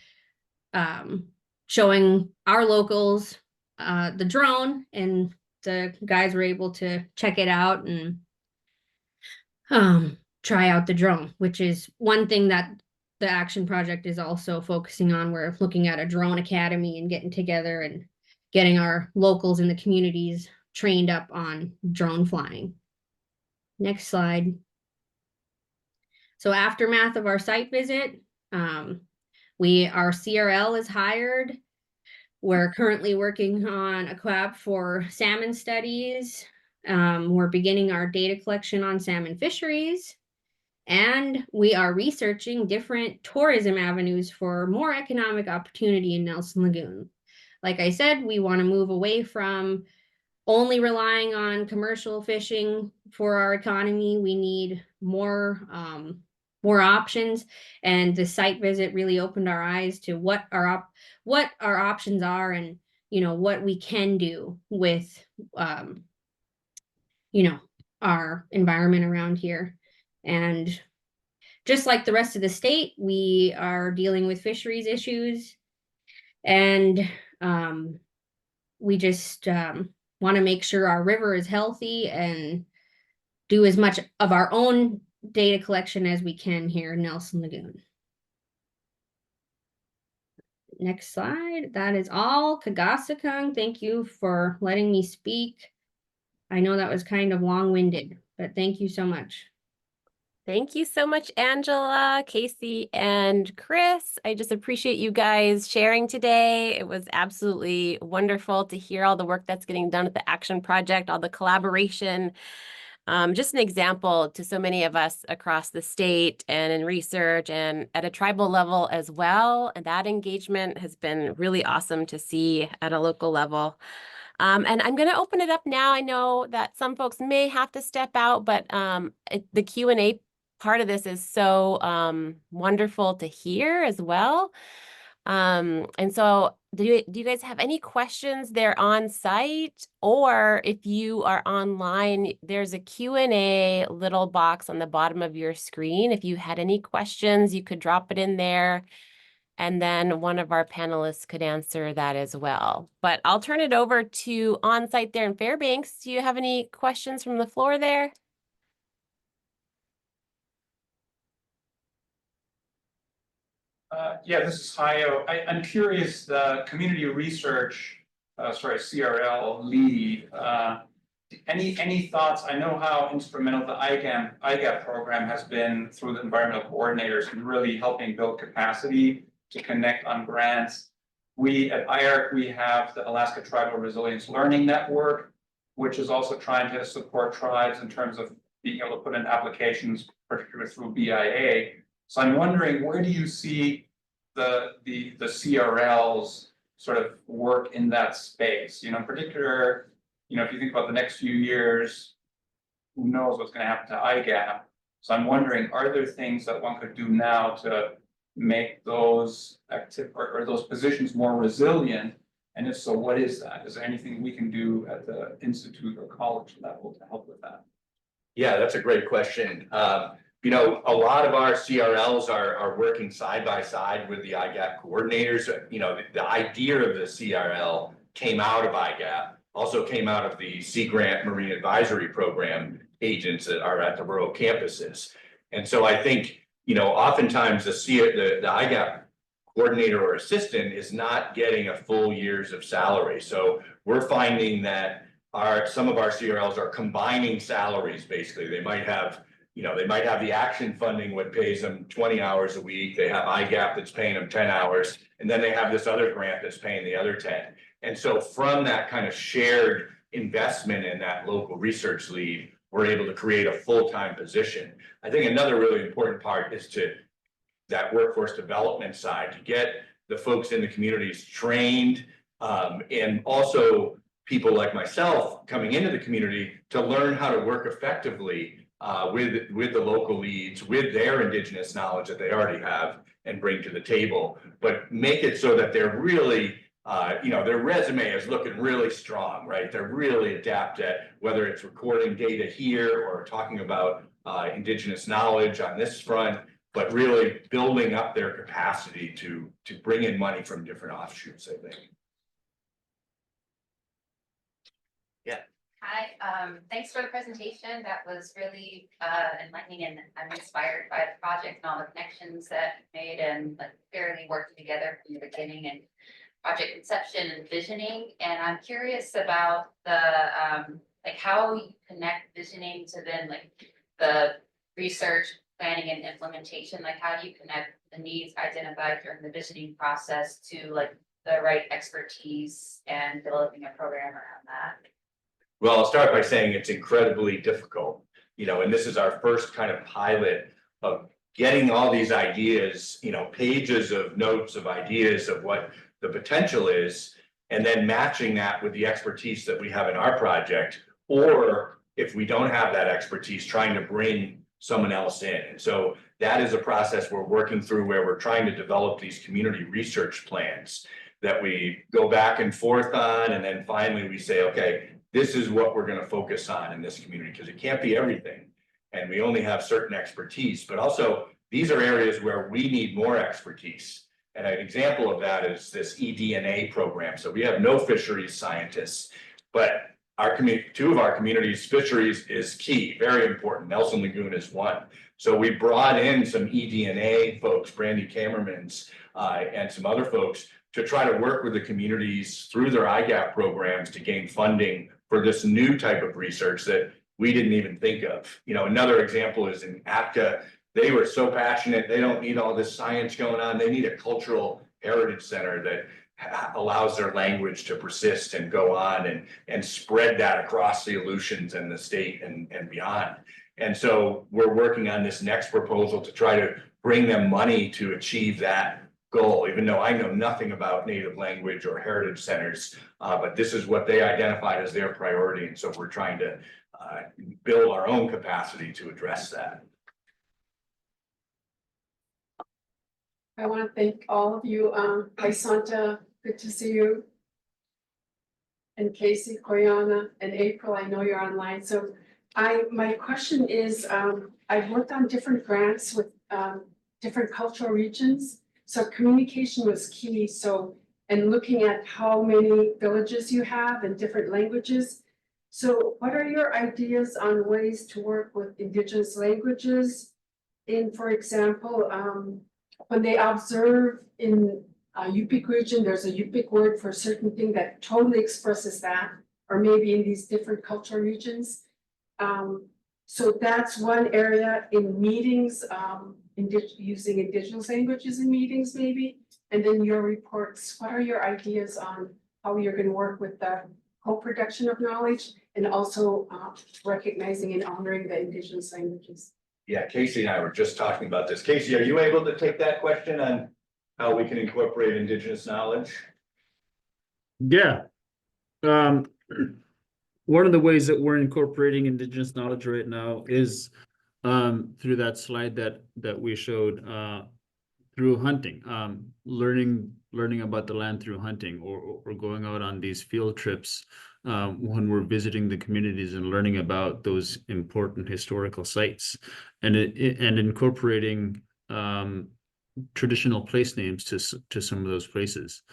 showing our locals the drone, and the guys were able to check it out and try out the drone, which is one thing that the action project is also focusing on. We're looking at a drone academy and getting together and getting our locals in the communities trained up on drone flying. Next slide. So aftermath of our site visit, our CRL is hired. We're currently working on a collab for salmon studies. We're beginning our data collection on salmon fisheries, and we are researching different tourism avenues for more economic opportunity in Nelson Lagoon. Like I said, we want to move away from only relying on commercial fishing for our economy. We need more options, and the site visit really opened our eyes to what our options are, and what we can do with our environment around here. And just like the rest of the state, we are dealing with fisheries issues, and we just want to make sure our river is healthy and do as much of our own data collection as we can here in Nelson Lagoon. Next slide. That is all. Kagasakung, thank you for letting me speak. I know that was kind of long-winded, but thank you so much. Thank you so much, Angela, Casey, and Chris. I just appreciate you guys sharing today. It was absolutely wonderful to hear all the work that's getting done at the Action Project, all the collaboration. Just an example to so many of us across the state and in research and at a tribal level as well. And that engagement has been really awesome to see at a local level. And I'm going to open it up now. I know that some folks may have to step out, but the Q&A part of this is so wonderful to hear as well. And so do you guys have any questions there on site? Or if you are online, there's a Q&A little box on the bottom of your screen. If you had any questions, you could drop it in there. And then one of our panelists could answer that as well. But I'll turn it over to on-site there in Fairbanks. Do you have any questions from the floor there? Yeah, this is Maio. I'm curious, the community research, CRL lead, any thoughts? I know how instrumental the IGAP program has been through the environmental coordinators in really helping build capacity to connect on grants. We at IARC, we have the Alaska Tribal Resilience Learning Network, which is also trying to support tribes in terms of being able to put in applications, particularly through BIA. So I'm wondering, where do you see the CRLs sort of work in that space? In particular, if you think about the next few years, who knows what's going to happen to IGAP? So I'm wondering, are there things that one could do now to make those active or those positions more resilient? And if so, what is that? Is there anything we can do at the institute or college level to help with that? Yeah, that's a great question. A lot of our CRLs are working side by side with the IGAP coordinators. The idea of the CRL came out of IGAP, also came out of the Sea Grant Marine Advisory Program agents that are at the rural campuses. And so I think, oftentimes the IGAP coordinator or assistant is not getting a full year's of salary. So we're finding that some of our CRLs are combining salaries. Basically, they might have the action funding, what pays them 20 hours a week. They have IGAP that's paying them 10 hours. And then they have this other grant that's paying the other 10. And so from that kind of shared investment in that local research lead, we're able to create a full-time position. I think another really important part is that workforce development side, to get the folks in the communities trained, and also people like myself coming into the community to learn how to work effectively with the local leads, with their Indigenous knowledge that they already have and bring to the table, but make it so that they're really, their resume is looking really strong, right? They're really adept at whether it's recording data here or talking about Indigenous knowledge on this front, but really building up their capacity to bring in money from different offshoots, I think. Hi, thanks for the presentation. That was really enlightening, and I'm inspired by the project and all the connections that you made and fairly working together from the beginning and project conception and visioning. And I'm curious about the how you connect visioning to then the research, planning, and implementation. How do you connect the needs identified during the visioning process to the right expertise and developing a program around that? Well, I'll start by saying it's incredibly difficult, and this is our first kind of pilot of getting all these ideas, pages of notes of ideas of what the potential is, and then matching that with the expertise that we have in our project, or if we don't have that expertise, trying to bring someone else in. And so that is a process we're working through, where we're trying to develop these community research plans that we go back and forth on, and then finally we say, okay, this is what we're gonna focus on in this community, because it can't be everything. And we only have certain expertise, but also these are areas where we need more expertise. And an example of that is this eDNA program. So we have no fisheries scientists, but our community, two of our communities, fisheries is key, very important. Nelson Lagoon is one. So we brought in some eDNA folks, Brandy Camermans, and some other folks to try to work with the communities through their IGAP programs to gain funding for this new type of research that we didn't even think of. You know, another example is in Atka. They were so passionate. They don't need all this science going on. They need a cultural heritage center that allows their language to persist and go on and spread that across the Aleutians and the state and beyond. And so we're working on this next proposal to try to bring them money to achieve that goal, even though I know nothing about native language or heritage centers, but this is what they identified as their priority. And so we're trying to build our own capacity to address that. I want to thank all of you. Hi Santa, good to see you. And Casey, Koyana, and April, I know you're online. So my question is, I've worked on different grants with different cultural regions. So communication was key. So, and looking at how many villages you have and different languages. So what are your ideas on ways to work with Indigenous languages? In, for example, when they observe in a Yupik region, there's a Yupik word for a certain thing that totally expresses that, or maybe in these different cultural regions. So that's one area in meetings, using Indigenous languages in meetings maybe. And then your reports, what are your ideas on how you're going to work with the co-production of knowledge and also recognizing and honoring the Indigenous languages? Yeah, Casey and I were just talking about this. Casey, are you able to take that question on how we can incorporate Indigenous knowledge? Yeah. One of the ways that we're incorporating Indigenous knowledge right now is through that slide that we showed through hunting, learning about the land through hunting, or going out on these field trips when we're visiting the communities and learning about those important historical sites, and incorporating traditional place names to some of those places.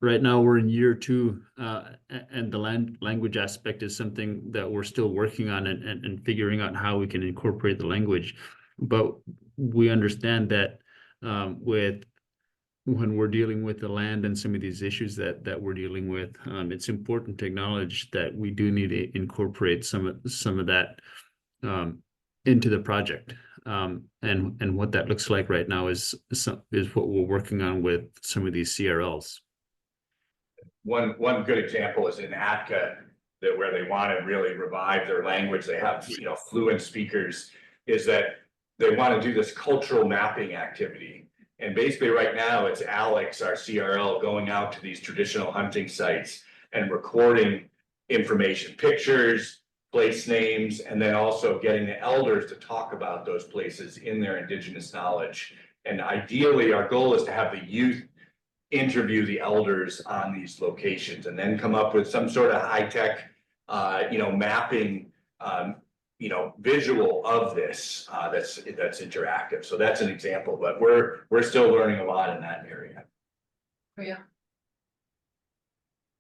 Right now we're in year 2, and the language aspect is something that we're still working on and figuring out how we can incorporate the language. But we understand that when we're dealing with the land and some of these issues that we're dealing with, it's important to acknowledge that we do need to incorporate some of that into the project. And what that looks like right now is what we're working on with some of these CRLs. One good example is in Atka, that where they want to really revive their language, they have, you know, fluent speakers, is that they want to do this cultural mapping activity. And basically right now it's Alex, our CRL, going out to these traditional hunting sites and recording information, pictures, place names, and then also getting the elders to talk about those places in their Indigenous knowledge. And ideally our goal is to have the youth interview the elders on these locations and then come up with some sort of high-tech, mapping, visual of this that's interactive. So that's an example, but we're still learning a lot in that area. Oh, yeah.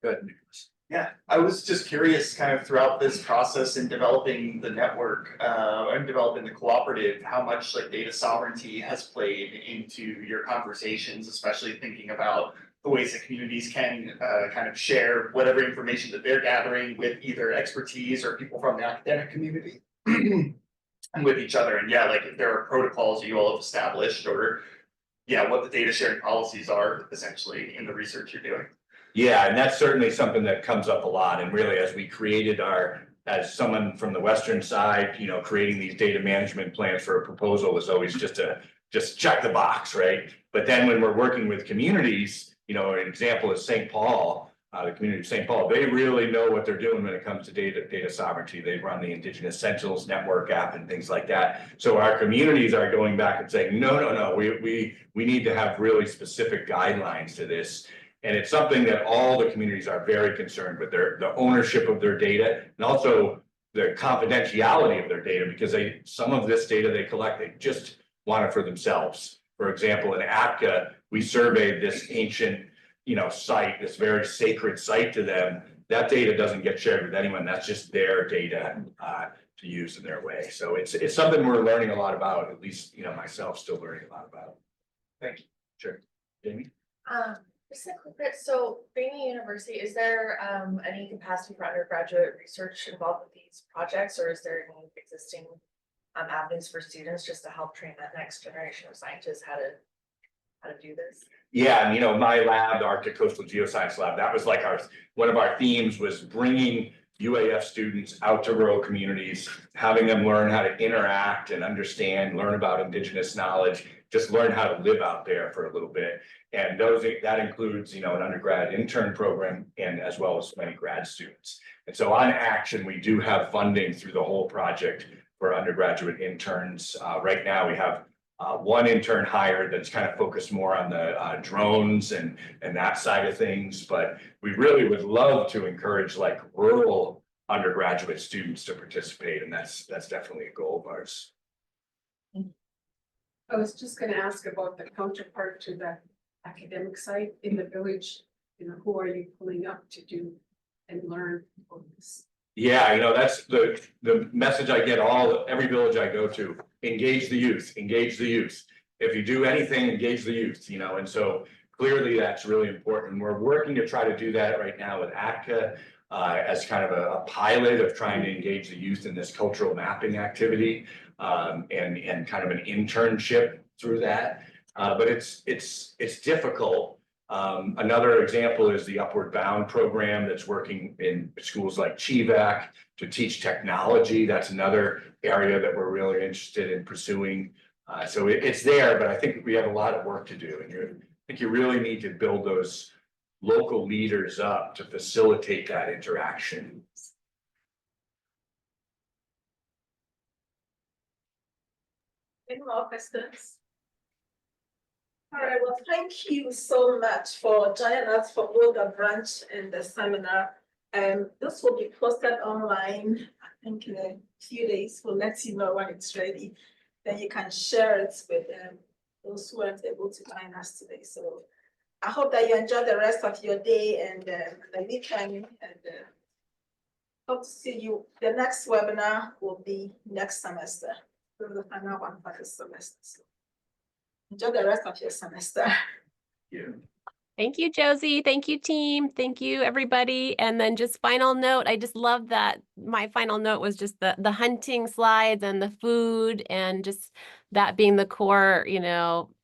Good, Nicholas. Yeah, I was just curious kind of throughout this process in developing the network and developing the cooperative, how much like data sovereignty has played into your conversations, especially thinking about the ways that communities can kind of share whatever information that they're gathering with either expertise or people from the academic community and with each other. And yeah, like if there are protocols you all have established, or yeah, what the data sharing policies are essentially in the research you're doing. Yeah, and that's certainly something that comes up a lot. And really, as we created as someone from the Western side, creating these data management plans for a proposal was always just check the box, right? But then when we're working with communities, an example is St. Paul, the community of St. Paul, they really know what they're doing when it comes to data sovereignty. They run the Indigenous Sentinels Network app and things like that. So our communities are going back and saying, no, we need to have really specific guidelines to this. And it's something that all the communities are very concerned with, the ownership of their data, and also the confidentiality of their data, because some of this data they collect, they just want it for themselves. For example, in APCA, we surveyed this ancient, site, this very sacred site to them. That data doesn't get shared with anyone. That's just their data to use in their way. So it's something we're learning a lot about, at least, myself still learning a lot about. Thank you. Sure. Jamie? Just a quick bit. So being a university, is there any capacity for undergraduate research involved with these projects, or is there any existing avenues for students just to help train that next generation of scientists how to do this? Yeah, and my lab, the Arctic Coastal Geoscience Lab, that was like one of our themes was bringing UAF students out to rural communities, having them learn how to interact and understand, learn about indigenous knowledge, just learn how to live out there for a little bit. And that includes, an undergrad intern program and as well as many grad students. And so on Action, we do have funding through the whole project for undergraduate interns. Right now we have one intern hired that's kind of focused more on the drones and that side of things, but we really would love to encourage like rural undergraduate students to participate, and that's definitely a goal of ours. I was just gonna ask about the counterpart to the academic side in the village. Who are you pulling up to do and learn about this? Yeah, that's the message I get every village I go to. Engage the youth, engage the youth. If you do anything, engage the youth, and so clearly that's really important. We're working to try to do that right now with APCA as kind of a pilot of trying to engage the youth in this cultural mapping activity and kind of an internship through that. But it's difficult. Another example is the Upward Bound program that's working in schools like Chivac to teach technology. That's another area that we're really interested in pursuing. So it's there, but I think we have a lot of work to do. And I think you really need to build those local leaders up to facilitate that interaction. Any more questions? All right, well, thank you so much for joining us for both the brunch and the seminar. This will be posted online, I think in a few days. We'll let you know when it's ready. Then you can share it with those who weren't able to join us today. So I hope that you enjoy the rest of your day and the weekend, and hope to see you. The next webinar will be next semester. The final one for this semester. So enjoy the rest of your semester. Yeah. Thank you, Josie. Thank you, team. Thank you, everybody. And then just final note, I just love that my final note was just the hunting slides and the food and just that being the core,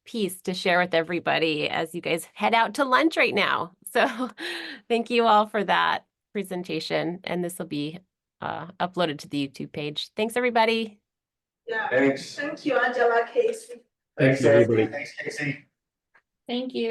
piece to share with everybody as you guys head out to lunch right now. So thank you all for that presentation. And this will be uploaded to the YouTube page. Thanks, everybody. Yeah. Thanks. Thank you, Angela, Casey. Thanks, everybody. Thanks, Casey. Thank you.